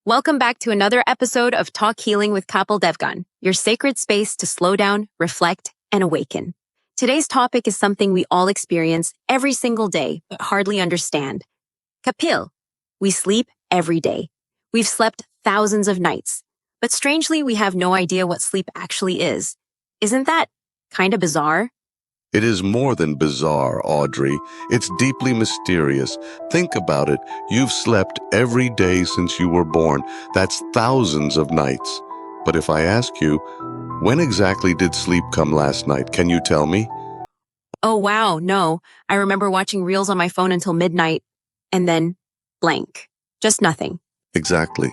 Welcome back to another episode of Talk Healing with Kapil Devgan, your sacred space to slow down, reflect, and awaken. Today's topic is something we all experience every single day, but hardly understand. Kapil, we sleep every day. We've slept thousands of nights, but strangely, we have no idea what sleep actually is. Isn't that kind of bizarre? It is more than bizarre, Audrey. It's deeply mysterious. Think about it. You've slept every day since you were born. That's thousands of nights. But if I ask you, when exactly did sleep come last night? Can you tell me? Oh, wow, no. I remember watching reels on my phone until midnight, and then blank. Just nothing. Exactly.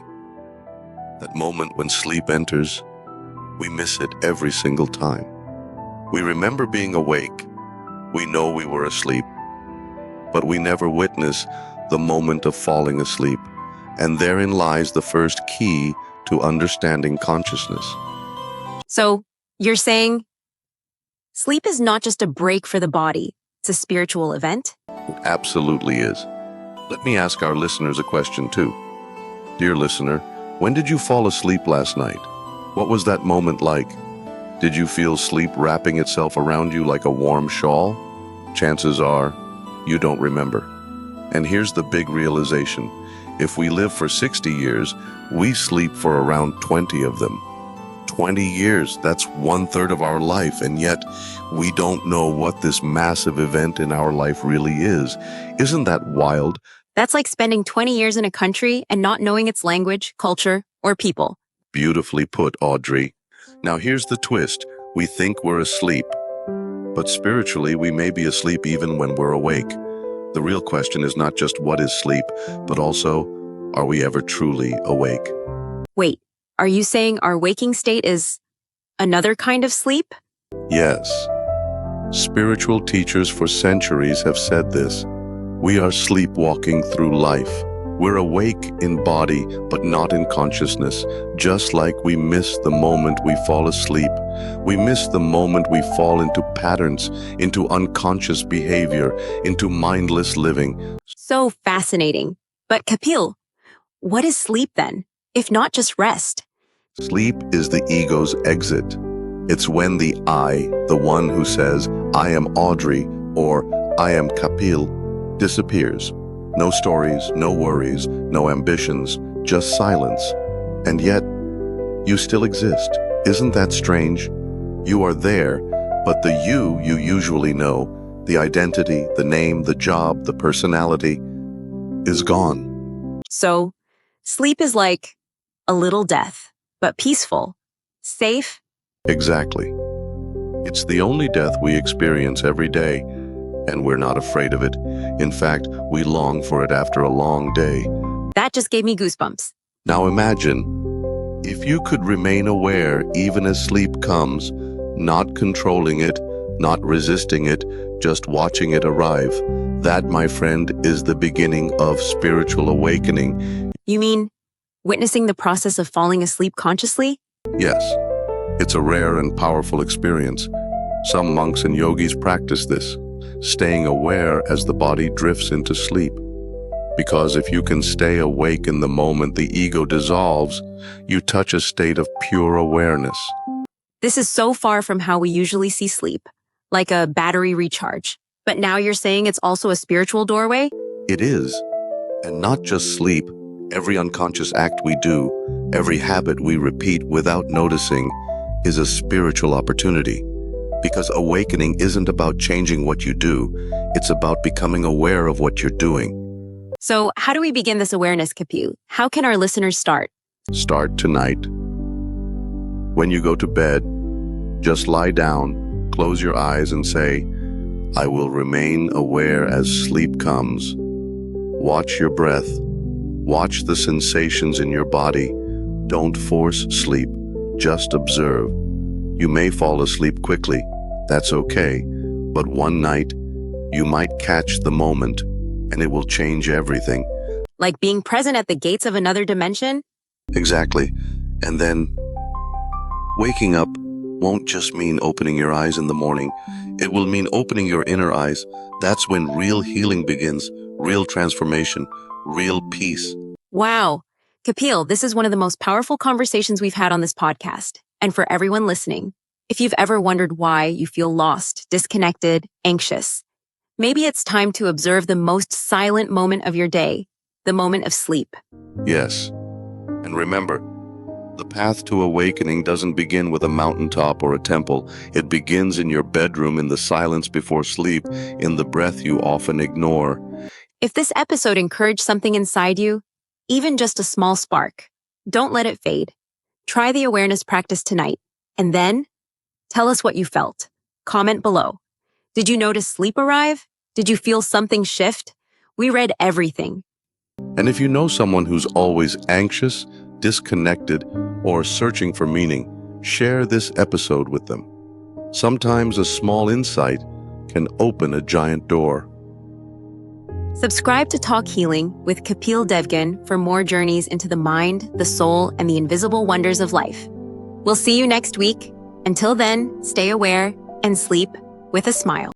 That moment when sleep enters, we miss it every single time. We remember being awake. We know we were asleep. But we never witness the moment of falling asleep. And therein lies the first key to understanding consciousness. So, you're saying sleep is not just a break for the body, it's a spiritual event? It absolutely is. Let me ask our listeners a question too. Dear listener, when did you fall asleep last night? What was that moment like? Did you feel sleep wrapping itself around you like a warm shawl? Chances are, you don't remember. And here's the big realization. If we live for 60 years, we sleep for around 20 of them. 20 years, that's 1/3 of our life, and yet we don't know what this massive event in our life really is. Isn't that wild? That's like spending 20 years in a country and not knowing its language, culture, or people. Beautifully put, Audrey. Now here's the twist. We think we're asleep, but spiritually we may be asleep even when we're awake. The real question is not just what is sleep, but also, are we ever truly awake? Wait, are you saying our waking state is another kind of sleep? Yes. Spiritual teachers for centuries have said this. We are sleepwalking through life. We're awake in body, but not in consciousness, just like we miss the moment we fall asleep. We miss the moment we fall into patterns, into unconscious behavior, into mindless living. So fascinating. But Kapil, what is sleep then, if not just rest? Sleep is the ego's exit. It's when the I, the one who says, I am Audrey, or I am Kapil, disappears. No stories, no worries, no ambitions, just silence. And yet, you still exist. Isn't that strange? You are there, but the you usually know, the identity, the name, the job, the personality, is gone. So, sleep is like a little death, but peaceful, safe. Exactly. It's the only death we experience every day, and we're not afraid of it. In fact, we long for it after a long day. That just gave me goosebumps. Now imagine, if you could remain aware even as sleep comes, not controlling it, not resisting it, just watching it arrive. That, my friend, is the beginning of spiritual awakening. You mean witnessing the process of falling asleep consciously? Yes, it's a rare and powerful experience. Some monks and yogis practice this, staying aware as the body drifts into sleep. Because if you can stay awake in the moment the ego dissolves, you touch a state of pure awareness. This is so far from how we usually see sleep, like a battery recharge. But now you're saying it's also a spiritual doorway? It is. And not just sleep. Every unconscious act we do, every habit we repeat without noticing, is a spiritual opportunity. Because awakening isn't about changing what you do, it's about becoming aware of what you're doing. So how do we begin this awareness, Kapil? How can our listeners start? Start tonight. When you go to bed, just lie down, close your eyes and say, I will remain aware as sleep comes. Watch your breath. Watch the sensations in your body. Don't force sleep. Just observe. You may fall asleep quickly. That's okay. But one night, you might catch the moment, and it will change everything. Like being present at the gates of another dimension? Exactly. And then, waking up won't just mean opening your eyes in the morning. It will mean opening your inner eyes. That's when real healing begins, real transformation, real peace. Wow. Kapil, this is one of the most powerful conversations we've had on this podcast. And for everyone listening, if you've ever wondered why you feel lost, disconnected, anxious, maybe it's time to observe the most silent moment of your day, the moment of sleep. Yes. And remember, the path to awakening doesn't begin with a mountaintop or a temple. It begins in your bedroom, in the silence before sleep, in the breath you often ignore. If this episode encouraged something inside you, even just a small spark, don't let it fade. Try the awareness practice tonight, and then tell us what you felt. Comment below. Did you notice sleep arrive? Did you feel something shift? We read everything. And if you know someone who's always anxious, disconnected, or searching for meaning, share this episode with them. Sometimes a small insight can open a giant door. Subscribe to Talk Healing with Kapil Devgan for more journeys into the mind, the soul, and the invisible wonders of life. We'll see you next week. Until then, stay aware and sleep with a smile.